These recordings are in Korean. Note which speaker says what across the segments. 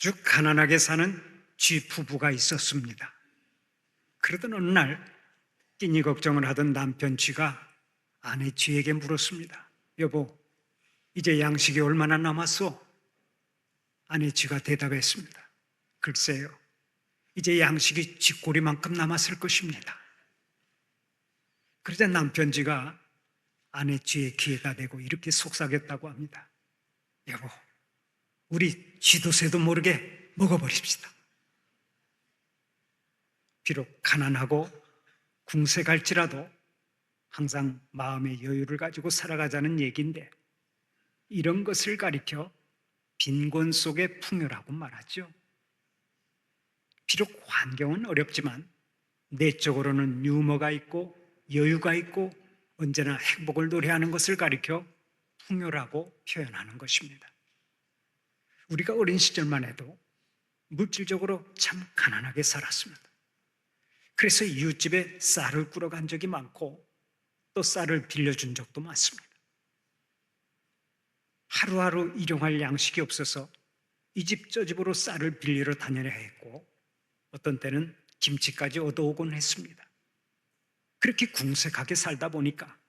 Speaker 1: 아주 가난하게 사는 쥐 부부가 있었습니다. 그러던 어느 날 끼니 걱정을 하던 남편 쥐가 아내 쥐에게 물었습니다. 여보, 이제 양식이 얼마나 남았어? 아내 쥐가 대답했습니다. 글쎄요, 이제 양식이 쥐꼬리만큼 남았을 것입니다. 그러자 남편 쥐가 아내 쥐의 귀에다 대고 이렇게 속삭였다고 합니다. 여보, 우리 쥐도 새도 모르게 먹어버립시다. 비록 가난하고 궁색할지라도 항상 마음의 여유를 가지고 살아가자는 얘기인데, 이런 것을 가리켜 빈곤 속의 풍요라고 말하죠. 비록 환경은 어렵지만 내적으로는 유머가 있고 여유가 있고 언제나 행복을 노래하는 것을 가리켜 풍요라고 표현하는 것입니다. 우리가 어린 시절만 해도 물질적으로 참 가난하게 살았습니다. 그래서 이웃집에 쌀을 꾸러 간 적이 많고 또 쌀을 빌려준 적도 많습니다. 하루하루 일용할 양식이 없어서 이 집 저 집으로 쌀을 빌리러 다녀야 했고 어떤 때는 김치까지 얻어오곤 했습니다. 그렇게 궁색하게 살다 보니까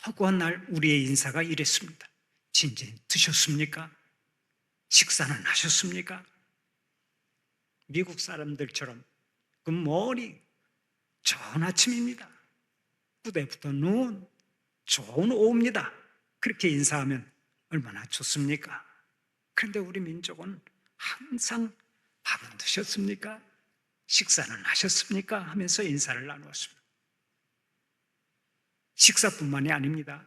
Speaker 1: 허구한 날 우리의 인사가 이랬습니다. 진진 드셨습니까? 식사는 하셨습니까? 미국 사람들처럼 굿모닝, 좋은 아침입니다. 부대부터 눈, 좋은 오후입니다. 그렇게 인사하면 얼마나 좋습니까? 그런데 우리 민족은 항상 밥은 드셨습니까? 식사는 하셨습니까? 하면서 인사를 나누었습니다. 식사뿐만이 아닙니다.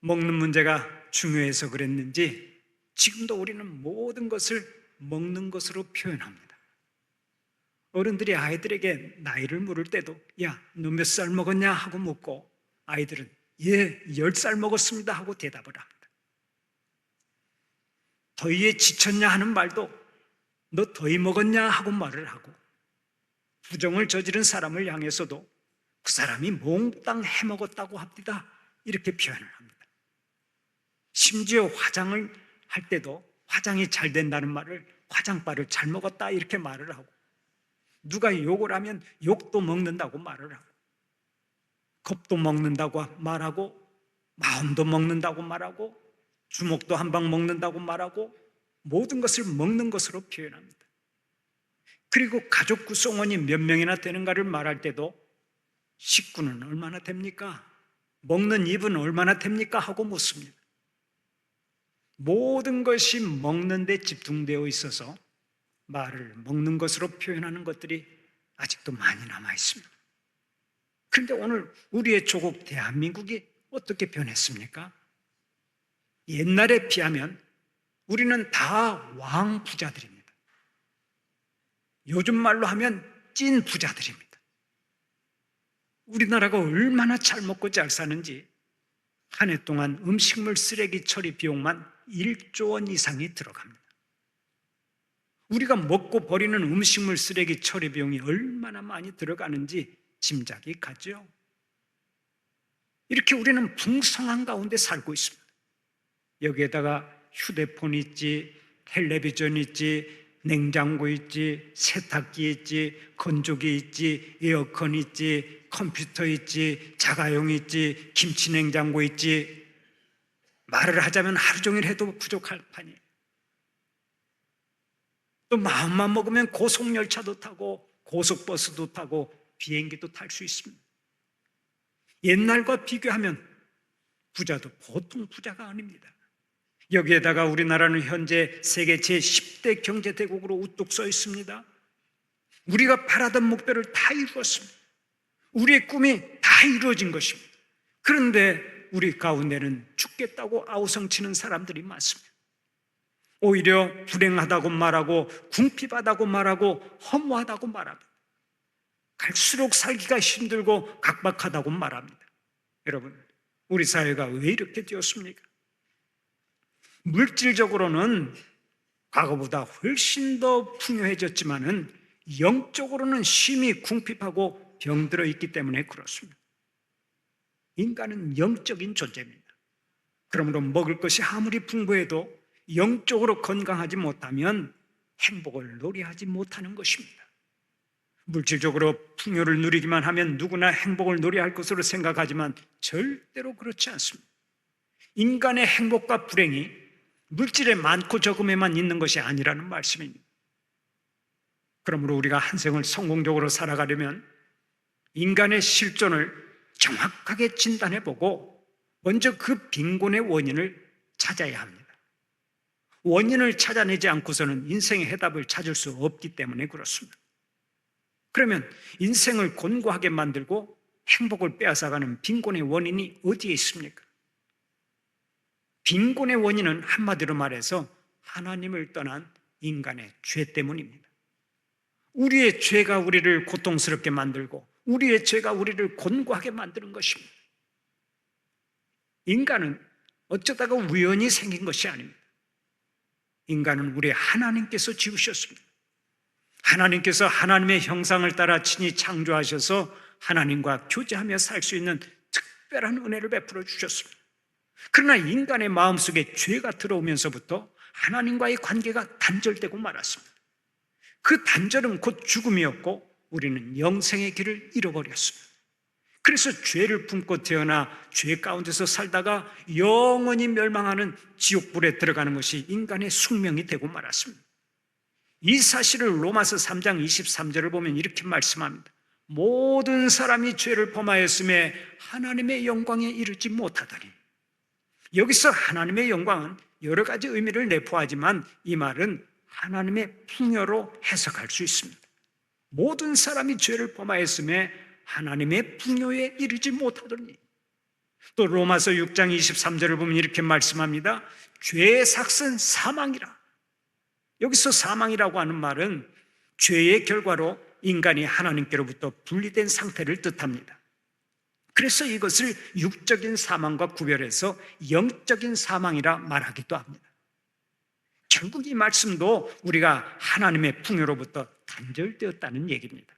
Speaker 1: 먹는 문제가 중요해서 그랬는지 지금도 우리는 모든 것을 먹는 것으로 표현합니다. 어른들이 아이들에게 나이를 물을 때도 야, 너 몇 살 먹었냐 하고 묻고 아이들은 예, 10살 먹었습니다 하고 대답을 합니다. 더위에 지쳤냐 하는 말도 너 더위 먹었냐 하고 말을 하고, 부정을 저지른 사람을 향해서도 그 사람이 몽땅 해먹었다고 합니다 이렇게 표현을 합니다. 심지어 화장을 할 때도 화장이 잘 된다는 말을 화장빨을 잘 먹었다 이렇게 말을 하고, 누가 욕을 하면 욕도 먹는다고 말을 하고, 겁도 먹는다고 말하고, 마음도 먹는다고 말하고, 주먹도 한 방 먹는다고 말하고, 모든 것을 먹는 것으로 표현합니다. 그리고 가족 구성원이 몇 명이나 되는가를 말할 때도 식구는 얼마나 됩니까? 먹는 입은 얼마나 됩니까? 하고 묻습니다. 모든 것이 먹는 데 집중되어 있어서 말을 먹는 것으로 표현하는 것들이 아직도 많이 남아 있습니다. 그런데 오늘 우리의 조국 대한민국이 어떻게 변했습니까? 옛날에 비하면 우리는 다 왕부자들입니다. 요즘 말로 하면 찐 부자들입니다. 우리나라가 얼마나 잘 먹고 잘 사는지 한 해 동안 음식물 쓰레기 처리 비용만 1조 원 이상이 들어갑니다. 우리가 먹고 버리는 음식물 쓰레기 처리 비용이 얼마나 많이 들어가는지 짐작이 가죠. 이렇게 우리는 풍성한 가운데 살고 있습니다. 여기에다가 휴대폰 있지, 텔레비전 있지, 냉장고 있지, 세탁기 있지, 건조기 있지, 에어컨 있지, 컴퓨터 있지, 자가용 있지, 김치냉장고 있지. 말을 하자면 하루 종일 해도 부족할 판이에요. 또 마음만 먹으면 고속열차도 타고 고속버스도 타고 비행기도 탈 수 있습니다. 옛날과 비교하면 부자도 보통 부자가 아닙니다. 여기에다가 우리나라는 현재 세계 제10대 경제대국으로 우뚝 서 있습니다. 우리가 바라던 목표를 다 이루었습니다. 우리의 꿈이 다 이루어진 것입니다. 그런데 우리 가운데는 죽겠다고 아우성치는 사람들이 많습니다. 오히려 불행하다고 말하고 궁핍하다고 말하고 허무하다고 말합니다. 갈수록 살기가 힘들고 각박하다고 말합니다. 여러분, 우리 사회가 왜 이렇게 되었습니까? 물질적으로는 과거보다 훨씬 더 풍요해졌지만은 영적으로는 심히 궁핍하고 병들어 있기 때문에 그렇습니다. 인간은 영적인 존재입니다. 그러므로 먹을 것이 아무리 풍부해도 영적으로 건강하지 못하면 행복을 노래하지 못하는 것입니다. 물질적으로 풍요를 누리기만 하면 누구나 행복을 노래할 것으로 생각하지만 절대로 그렇지 않습니다. 인간의 행복과 불행이 물질의 많고 적음에만 있는 것이 아니라는 말씀입니다. 그러므로 우리가 한 생을 성공적으로 살아가려면 인간의 실존을 정확하게 진단해보고 먼저 그 빈곤의 원인을 찾아야 합니다. 원인을 찾아내지 않고서는 인생의 해답을 찾을 수 없기 때문에 그렇습니다. 그러면 인생을 곤고하게 만들고 행복을 빼앗아가는 빈곤의 원인이 어디에 있습니까? 빈곤의 원인은 한마디로 말해서 하나님을 떠난 인간의 죄 때문입니다. 우리의 죄가 우리를 고통스럽게 만들고 우리의 죄가 우리를 곤고하게 만드는 것입니다. 인간은 어쩌다가 우연히 생긴 것이 아닙니다. 인간은 우리 하나님께서 지으셨습니다. 하나님께서 하나님의 형상을 따라 친히 창조하셔서 하나님과 교제하며 살 수 있는 특별한 은혜를 베풀어 주셨습니다. 그러나 인간의 마음속에 죄가 들어오면서부터 하나님과의 관계가 단절되고 말았습니다. 그 단절은 곧 죽음이었고 우리는 영생의 길을 잃어버렸습니다. 그래서 죄를 품고 태어나 죄 가운데서 살다가 영원히 멸망하는 지옥불에 들어가는 것이 인간의 숙명이 되고 말았습니다. 이 사실을 로마서 3장 23절을 보면 이렇게 말씀합니다. 모든 사람이 죄를 범하였음에 하나님의 영광에 이르지 못하더니. 여기서 하나님의 영광은 여러 가지 의미를 내포하지만 이 말은 하나님의 풍요로 해석할 수 있습니다. 모든 사람이 죄를 범하였음에 하나님의 풍요에 이르지 못하더니. 또 로마서 6장 23절을 보면 이렇게 말씀합니다. 죄의 삭은 사망이라. 여기서 사망이라고 하는 말은 죄의 결과로 인간이 하나님께로부터 분리된 상태를 뜻합니다. 그래서 이것을 육적인 사망과 구별해서 영적인 사망이라 말하기도 합니다. 결국 이 말씀도 우리가 하나님의 풍요로부터 단절되었다는 얘기입니다.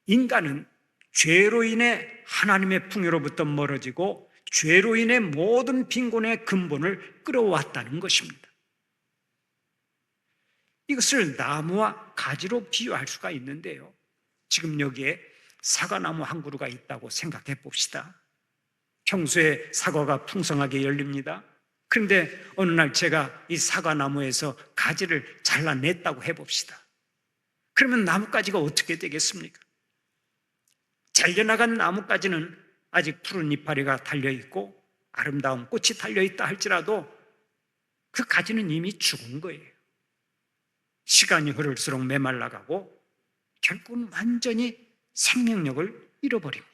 Speaker 1: 인간은 죄로 인해 하나님의 풍요로부터 멀어지고 죄로 인해 모든 빈곤의 근본을 끌어왔다는 것입니다. 이것을 나무와 가지로 비유할 수가 있는데요. 지금 여기에 사과나무 한 그루가 있다고 생각해 봅시다. 평소에 사과가 풍성하게 열립니다. 그런데 어느 날 제가 이 사과나무에서 가지를 잘라냈다고 해봅시다. 그러면 나뭇가지가 어떻게 되겠습니까? 잘려나간 나뭇가지는 아직 푸른 이파리가 달려있고 아름다운 꽃이 달려있다 할지라도 그 가지는 이미 죽은 거예요. 시간이 흐를수록 메말라가고 결국은 완전히 생명력을 잃어버립니다.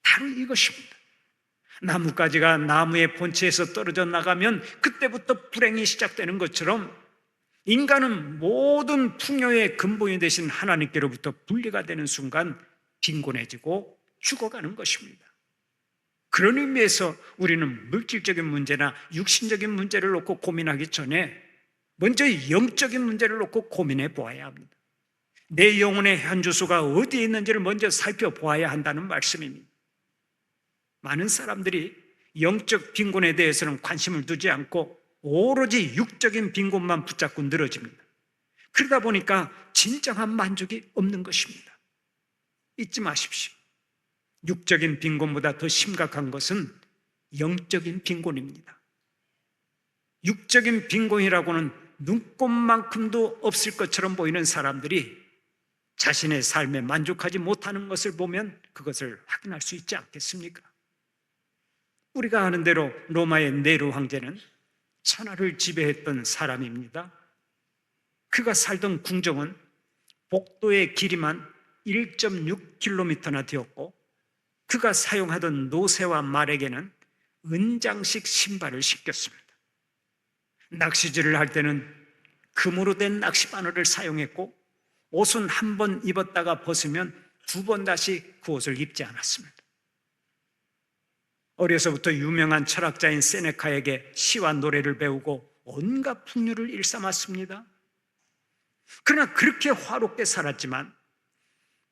Speaker 1: 바로 이것입니다. 나뭇가지가 나무의 본체에서 떨어져 나가면 그때부터 불행이 시작되는 것처럼 인간은 모든 풍요의 근본이 되신 하나님께로부터 분리가 되는 순간 빈곤해지고 죽어가는 것입니다. 그런 의미에서 우리는 물질적인 문제나 육신적인 문제를 놓고 고민하기 전에 먼저 영적인 문제를 놓고 고민해 보아야 합니다. 내 영혼의 현주소가 어디에 있는지를 먼저 살펴보아야 한다는 말씀입니다. 많은 사람들이 영적 빈곤에 대해서는 관심을 두지 않고 오로지 육적인 빈곤만 붙잡고 늘어집니다. 그러다 보니까 진정한 만족이 없는 것입니다. 잊지 마십시오. 육적인 빈곤보다 더 심각한 것은 영적인 빈곤입니다. 육적인 빈곤이라고는 눈꼽만큼도 없을 것처럼 보이는 사람들이 자신의 삶에 만족하지 못하는 것을 보면 그것을 확인할 수 있지 않겠습니까? 우리가 아는 대로 로마의 네로 황제는 천하를 지배했던 사람입니다. 그가 살던 궁정은 복도의 길이만 1.6km나 되었고 그가 사용하던 노새와 말에게는 은장식 신발을 신겼습니다. 낚시질을 할 때는 금으로 된 낚시바늘을 사용했고 옷은 한 번 입었다가 벗으면 2번 다시 그 옷을 입지 않았습니다. 어려서부터 유명한 철학자인 세네카에게 시와 노래를 배우고 온갖 풍류를 일삼았습니다. 그러나 그렇게 화롭게 살았지만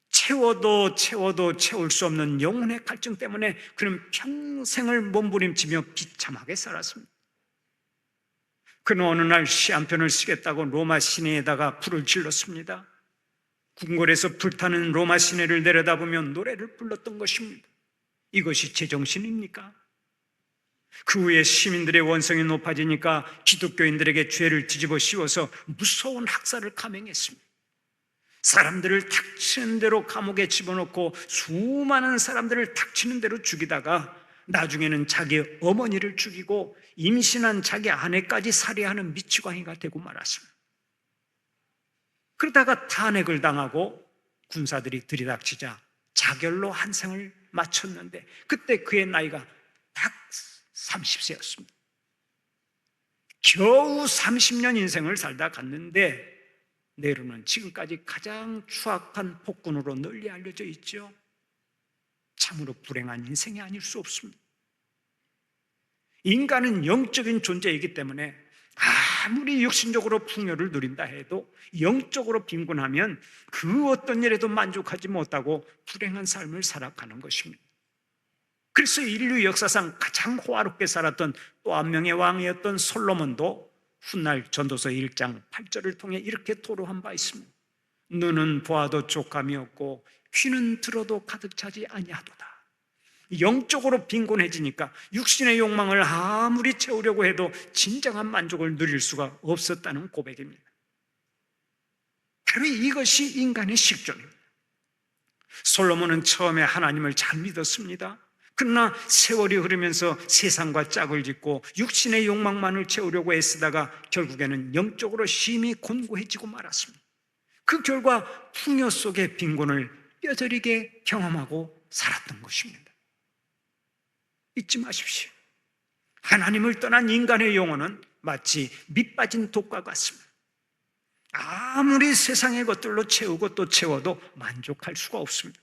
Speaker 1: 채워도 채울 수 없는 영혼의 갈증 때문에 그는 평생을 몸부림치며 비참하게 살았습니다. 그는 어느 날 시 한 편을 쓰겠다고 로마 시내에다가 불을 질렀습니다. 궁궐에서 불타는 로마 시내를 내려다보며 노래를 불렀던 것입니다. 이것이 제정신입니까? 그 후에 시민들의 원성이 높아지니까 기독교인들에게 죄를 뒤집어 씌워서 무서운 학살을 감행했습니다. 사람들을 닥치는 대로 감옥에 집어넣고 수많은 사람들을 닥치는 대로 죽이다가 나중에는 자기 어머니를 죽이고 임신한 자기 아내까지 살해하는 미치광이가 되고 말았습니다. 그러다가 탄핵을 당하고 군사들이 들이닥치자 자결로 한 생을 마쳤는데 그때 그의 나이가 딱 30세였습니다. 겨우 30년 인생을 살다 갔는데 네로는 지금까지 가장 추악한 폭군으로 널리 알려져 있죠. 참으로 불행한 인생이 아닐 수 없습니다. 인간은 영적인 존재이기 때문에 아무리 육신적으로 풍요를 누린다 해도 영적으로 빈곤하면 그 어떤 일에도 만족하지 못하고 불행한 삶을 살아가는 것입니다. 그래서 인류 역사상 가장 호화롭게 살았던 또 한 명의 왕이었던 솔로몬도 훗날 전도서 1장 8절을 통해 이렇게 토로한 바 있습니다. 눈은 보아도 족감이 없고 귀는 들어도 가득 차지 아니하도다. 영적으로 빈곤해지니까 육신의 욕망을 아무리 채우려고 해도 진정한 만족을 누릴 수가 없었다는 고백입니다. 바로 이것이 인간의 식존입니다. 솔로몬은 처음에 하나님을 잘 믿었습니다. 그러나 세월이 흐르면서 세상과 짝을 짓고 육신의 욕망만을 채우려고 애쓰다가 결국에는 영적으로 심히 곤고해지고 말았습니다. 그 결과 풍요 속의 빈곤을 뼈저리게 경험하고 살았던 것입니다. 잊지 마십시오. 하나님을 떠난 인간의 영혼은 마치 밑 빠진 독과 같습니다. 아무리 세상의 것들로 채우고 또 채워도 만족할 수가 없습니다.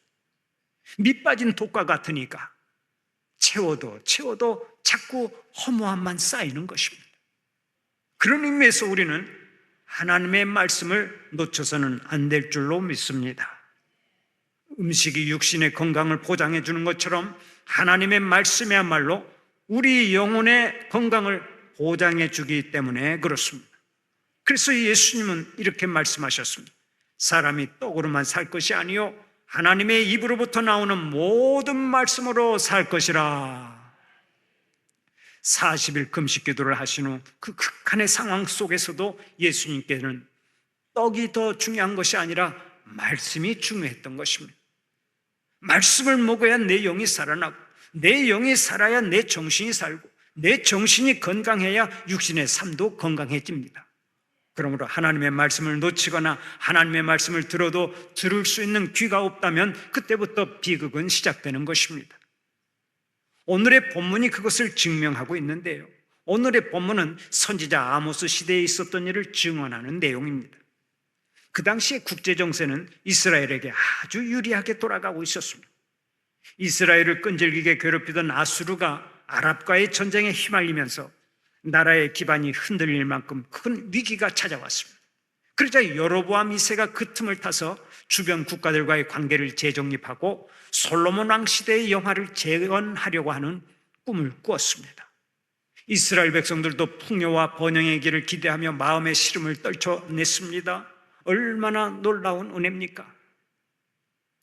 Speaker 1: 밑 빠진 독과 같으니까 채워도 자꾸 허무함만 쌓이는 것입니다. 그런 의미에서 우리는 하나님의 말씀을 놓쳐서는 안 될 줄로 믿습니다. 음식이 육신의 건강을 보장해 주는 것처럼 하나님의 말씀이야말로 우리 영혼의 건강을 보장해 주기 때문에 그렇습니다. 그래서 예수님은 이렇게 말씀하셨습니다. 사람이 떡으로만 살 것이 아니요 하나님의 입으로부터 나오는 모든 말씀으로 살 것이라. 40일 금식 기도를 하신 후 그 극한의 상황 속에서도 예수님께는 떡이 더 중요한 것이 아니라 말씀이 중요했던 것입니다. 말씀을 먹어야 내 영이 살아나고 내 영이 살아야 내 정신이 살고 내 정신이 건강해야 육신의 삶도 건강해집니다. 그러므로 하나님의 말씀을 놓치거나 하나님의 말씀을 들어도 들을 수 있는 귀가 없다면 그때부터 비극은 시작되는 것입니다. 오늘의 본문이 그것을 증명하고 있는데요. 오늘의 본문은 선지자 아모스 시대에 있었던 일을 증언하는 내용입니다. 그 당시의 국제정세는 이스라엘에게 아주 유리하게 돌아가고 있었습니다. 이스라엘을 끈질기게 괴롭히던 아수르가 아랍과의 전쟁에 휘말리면서 나라의 기반이 흔들릴 만큼 큰 위기가 찾아왔습니다. 그러자 여로보암 2세가 그 틈을 타서 주변 국가들과의 관계를 재정립하고 솔로몬 왕 시대의 영화를 재건하려고 하는 꿈을 꾸었습니다. 이스라엘 백성들도 풍요와 번영의 길을 기대하며 마음의 시름을 떨쳐냈습니다. 얼마나 놀라운 은혜입니까?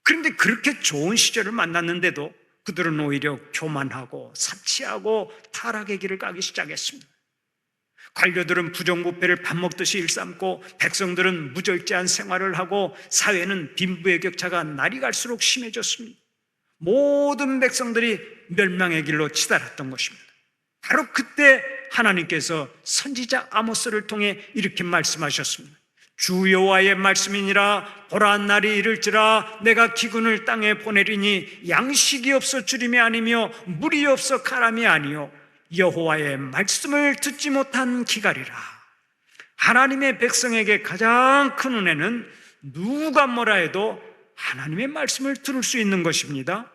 Speaker 1: 그런데 그렇게 좋은 시절을 만났는데도 그들은 오히려 교만하고 사치하고 타락의 길을 가기 시작했습니다. 관료들은 부정부패를 밥 먹듯이 일삼고 백성들은 무절제한 생활을 하고 사회는 빈부의 격차가 날이 갈수록 심해졌습니다. 모든 백성들이 멸망의 길로 치달았던 것입니다. 바로 그때 하나님께서 선지자 아모스를 통해 이렇게 말씀하셨습니다. 주 여호와의 말씀이니라. 보라 날이 이를지라. 내가 기근을 땅에 보내리니 양식이 없어 주림이 아니며 물이 없어 가람이 아니요 여호와의 말씀을 듣지 못한 기갈이라. 하나님의 백성에게 가장 큰 은혜는 누가 뭐라 해도 하나님의 말씀을 들을 수 있는 것입니다.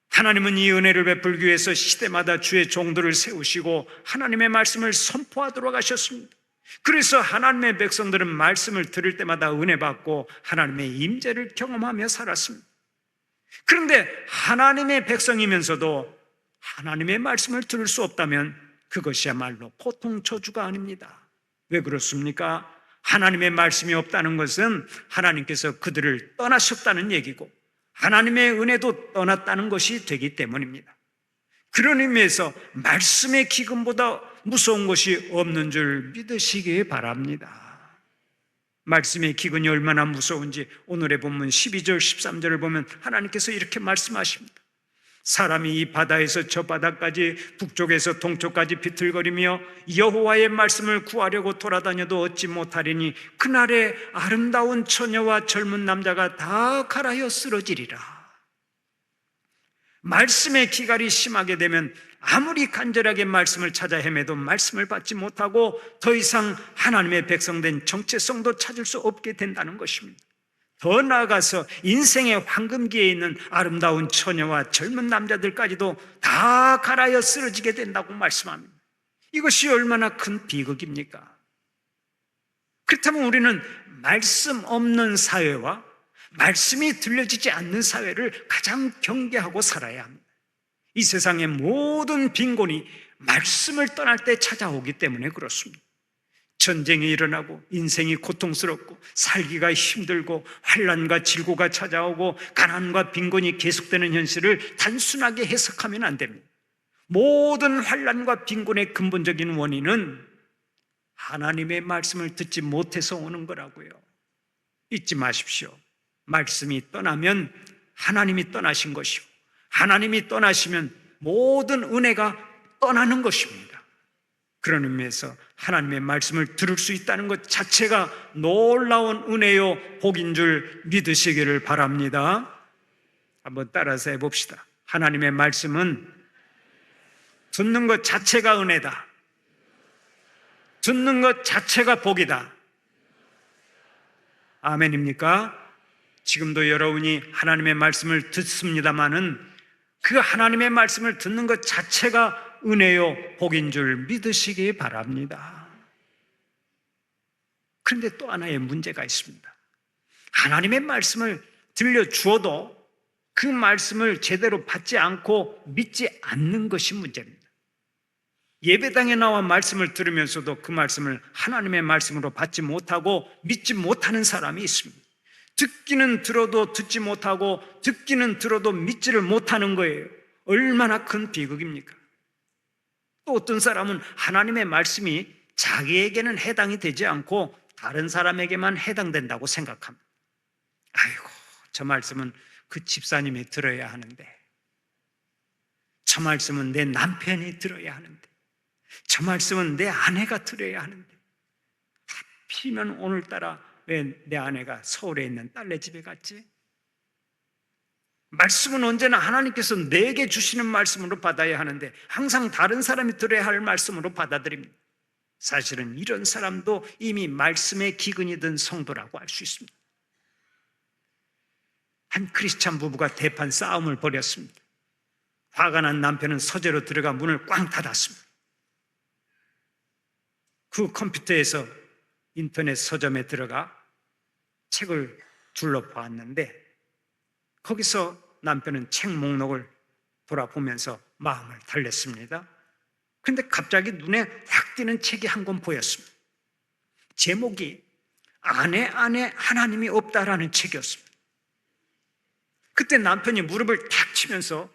Speaker 1: 하나님은 이 은혜를 베풀기 위해서 시대마다 주의 종들을 세우시고 하나님의 말씀을 선포하도록 하셨습니다. 그래서 하나님의 백성들은 말씀을 들을 때마다 은혜 받고 하나님의 임재를 경험하며 살았습니다. 그런데 하나님의 백성이면서도 하나님의 말씀을 들을 수 없다면 그것이야말로 보통 저주가 아닙니다. 왜 그렇습니까? 하나님의 말씀이 없다는 것은 하나님께서 그들을 떠나셨다는 얘기고 하나님의 은혜도 떠났다는 것이 되기 때문입니다. 그런 의미에서 말씀의 기근보다 무서운 것이 없는 줄 믿으시기 바랍니다. 말씀의 기근이 얼마나 무서운지 오늘의 본문 12절 13절을 보면 하나님께서 이렇게 말씀하십니다. 사람이 이 바다에서 저 바다까지 북쪽에서 동쪽까지 비틀거리며 여호와의 말씀을 구하려고 돌아다녀도 얻지 못하리니 그날에 아름다운 처녀와 젊은 남자가 다 갈아여 쓰러지리라. 말씀의 기갈이 심하게 되면 아무리 간절하게 말씀을 찾아 헤매도 말씀을 받지 못하고 더 이상 하나님의 백성된 정체성도 찾을 수 없게 된다는 것입니다. 더 나아가서 인생의 황금기에 있는 아름다운 처녀와 젊은 남자들까지도 다 갈아여 쓰러지게 된다고 말씀합니다. 이것이 얼마나 큰 비극입니까? 그렇다면 우리는 말씀 없는 사회와 말씀이 들려지지 않는 사회를 가장 경계하고 살아야 합니다. 이 세상의 모든 빈곤이 말씀을 떠날 때 찾아오기 때문에 그렇습니다. 전쟁이 일어나고 인생이 고통스럽고 살기가 힘들고 환난과 질고가 찾아오고 가난과 빈곤이 계속되는 현실을 단순하게 해석하면 안 됩니다. 모든 환난과 빈곤의 근본적인 원인은 하나님의 말씀을 듣지 못해서 오는 거라고요. 잊지 마십시오. 말씀이 떠나면 하나님이 떠나신 것이고 하나님이 떠나시면 모든 은혜가 떠나는 것입니다. 그런 의미에서 하나님의 말씀을 들을 수 있다는 것 자체가 놀라운 은혜요 복인 줄 믿으시기를 바랍니다. 한번 따라서 해봅시다. 하나님의 말씀은 듣는 것 자체가 은혜다. 듣는 것 자체가 복이다. 아멘입니까? 지금도 여러분이 하나님의 말씀을 듣습니다마는 그 하나님의 말씀을 듣는 것 자체가 은혜요 복인 줄 믿으시기 바랍니다. 그런데 또 하나의 문제가 있습니다. 하나님의 말씀을 들려주어도 그 말씀을 제대로 받지 않고 믿지 않는 것이 문제입니다. 예배당에 나와 말씀을 들으면서도 그 말씀을 하나님의 말씀으로 받지 못하고 믿지 못하는 사람이 있습니다. 듣기는 들어도 듣지 못하고 듣기는 들어도 믿지를 못하는 거예요. 얼마나 큰 비극입니까? 또 어떤 사람은 하나님의 말씀이 자기에게는 해당이 되지 않고 다른 사람에게만 해당된다고 생각합니다. 아이고, 저 말씀은 그 집사님이 들어야 하는데, 저 말씀은 내 남편이 들어야 하는데, 저 말씀은 내 아내가 들어야 하는데, 하필이면 오늘따라 왜 내 아내가 서울에 있는 딸네 집에 갔지? 말씀은 언제나 하나님께서 내게 주시는 말씀으로 받아야 하는데 항상 다른 사람이 들어야 할 말씀으로 받아들입니다. 사실은 이런 사람도 이미 말씀의 기근이 든 성도라고 할 수 있습니다. 한 크리스찬 부부가 대판 싸움을 벌였습니다. 화가 난 남편은 서재로 들어가 문을 꽝 닫았습니다. 그 컴퓨터에서 인터넷 서점에 들어가 책을 둘러보았는데 거기서 남편은 책 목록을 돌아보면서 마음을 달랬습니다. 그런데 갑자기 눈에 확 띄는 책이 한 권 보였습니다. 제목이 아내 안에 하나님이 없다라는 책이었습니다. 그때 남편이 무릎을 탁 치면서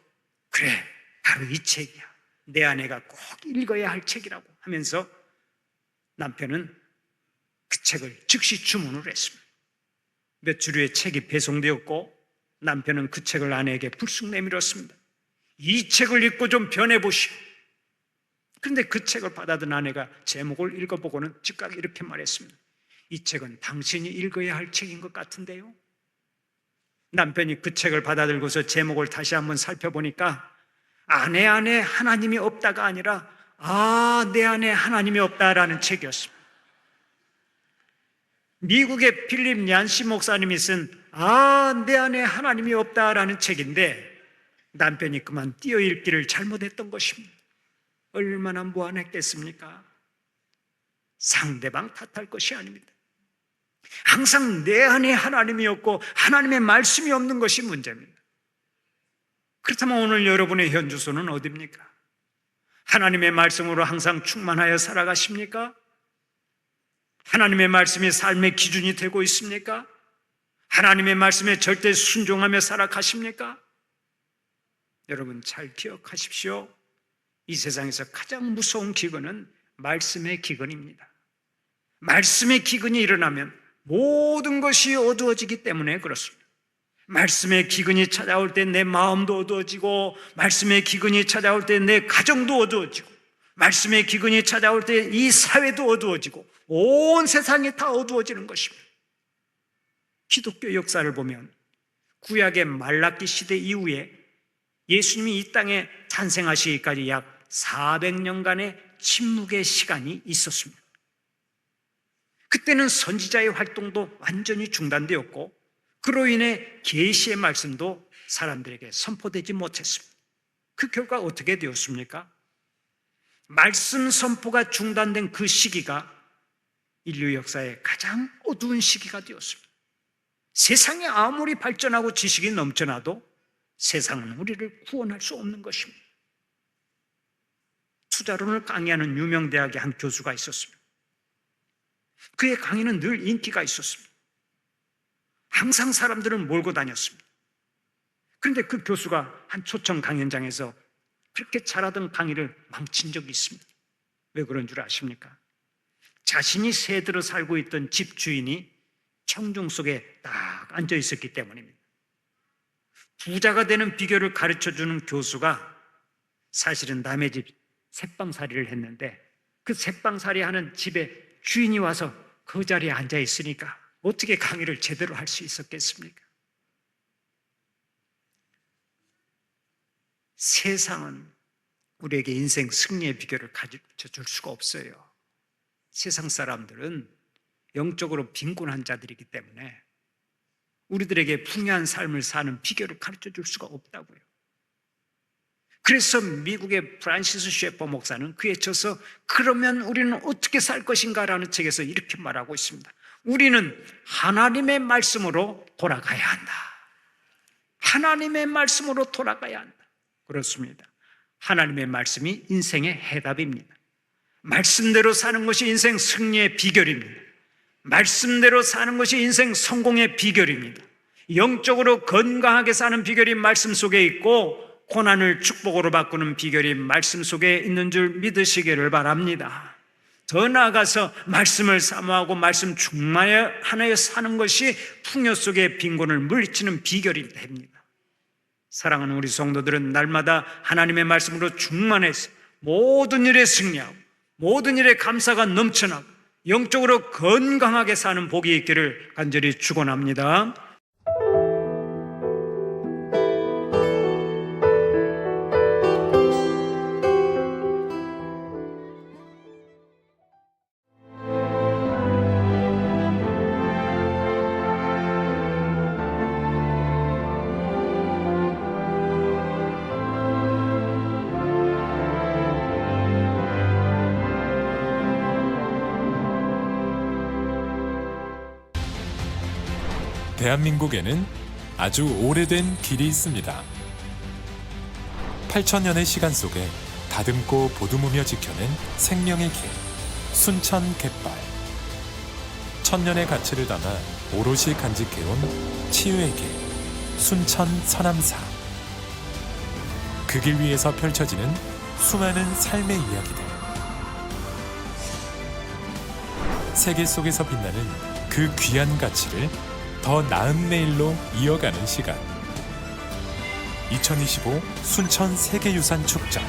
Speaker 1: 그래, 바로 이 책이야. 내 아내가 꼭 읽어야 할 책이라고 하면서 남편은 그 책을 즉시 주문을 했습니다. 몇 주 후에 책이 배송되었고 남편은 그 책을 아내에게 불쑥 내밀었습니다. 이 책을 읽고 좀 변해보시오. 그런데 그 책을 받아든 아내가 제목을 읽어보고는 즉각 이렇게 말했습니다. 이 책은 당신이 읽어야 할 책인 것 같은데요. 남편이 그 책을 받아들고서 제목을 다시 한번 살펴보니까 아내 안에 하나님이 없다가 아니라 내 안에 하나님이 없다라는 책이었습니다. 미국의 필립 얀시 목사님이 쓴 내 안에 하나님이 없다라는 책인데 남편이 그만 띄어읽기를 잘못했던 것입니다. 얼마나 무안했겠습니까? 상대방 탓할 것이 아닙니다. 항상 내 안에 하나님이 없고 하나님의 말씀이 없는 것이 문제입니다. 그렇다면 오늘 여러분의 현 주소는 어디입니까? 하나님의 말씀으로 항상 충만하여 살아가십니까? 하나님의 말씀이 삶의 기준이 되고 있습니까? 하나님의 말씀에 절대 순종하며 살아가십니까? 여러분 잘 기억하십시오. 이 세상에서 가장 무서운 기근은 말씀의 기근입니다. 말씀의 기근이 일어나면 모든 것이 어두워지기 때문에 그렇습니다. 말씀의 기근이 찾아올 때 내 마음도 어두워지고, 말씀의 기근이 찾아올 때 내 가정도 어두워지고, 말씀의 기근이 찾아올 때 이 사회도 어두워지고, 온 세상이 다 어두워지는 것입니다. 기독교 역사를 보면 구약의 말라기 시대 이후에 예수님이 이 땅에 탄생하시기까지 약 400년간의 침묵의 시간이 있었습니다. 그때는 선지자의 활동도 완전히 중단되었고, 그로 인해 계시의 말씀도 사람들에게 선포되지 못했습니다. 그 결과 어떻게 되었습니까? 말씀 선포가 중단된 그 시기가 인류 역사의 가장 어두운 시기가 되었습니다. 세상이 아무리 발전하고 지식이 넘쳐나도 세상은 우리를 구원할 수 없는 것입니다. 투자론을 강의하는 유명 대학의 한 교수가 있었습니다. 그의 강의는 늘 인기가 있었습니다. 항상 사람들은 몰고 다녔습니다. 그런데 그 교수가 한 초청 강연장에서 그렇게 잘하던 강의를 망친 적이 있습니다. 왜 그런 줄 아십니까? 자신이 새들어 살고 있던 집 주인이 청중 속에 딱 앉아 있었기 때문입니다. 부자가 되는 비결을 가르쳐주는 교수가 사실은 남의 집 새빵살이를 했는데, 그 새빵살이 하는 집에 주인이 와서 그 자리에 앉아 있으니까 어떻게 강의를 제대로 할 수 있었겠습니까? 세상은 우리에게 인생 승리의 비결을 가르쳐 줄 수가 없어요. 세상 사람들은 영적으로 빈곤한 자들이기 때문에 우리들에게 풍요한 삶을 사는 비결을 가르쳐 줄 수가 없다고요. 그래서 미국의 프란시스 셰퍼 목사는 그에 쳐서 그러면 우리는 어떻게 살 것인가라는 책에서 이렇게 말하고 있습니다. 우리는 하나님의 말씀으로 돌아가야 한다. 하나님의 말씀으로 돌아가야 한다. 그렇습니다. 하나님의 말씀이 인생의 해답입니다. 말씀대로 사는 것이 인생 승리의 비결입니다. 말씀대로 사는 것이 인생 성공의 비결입니다. 영적으로 건강하게 사는 비결이 말씀 속에 있고, 고난을 축복으로 바꾸는 비결이 말씀 속에 있는 줄 믿으시기를 바랍니다. 더 나아가서 말씀을 사모하고 말씀 충만하여 사는 것이 풍요 속의 빈곤을 물리치는 비결이 됩니다. 사랑하는 우리 성도들은 날마다 하나님의 말씀으로 충만해서 모든 일에 승리하고 모든 일에 감사가 넘쳐나고 영적으로 건강하게 사는 복이 있기를 간절히 축원합니다.
Speaker 2: 대한민국에는 아주 오래된 길이 있습니다. 8,000년의 시간 속에 다듬고 보듬으며 지켜낸 생명의 길, 순천 갯발. 1,000년의 가치를 담아 오롯이 간직해온 치유의 길, 순천 서남사. 그 길 위에서 펼쳐지는 수많은 삶의 이야기들. 세계 속에서 빛나는 그 귀한 가치를 더 나은 내일로 이어가는 시간. 2025 순천 세계유산 축전.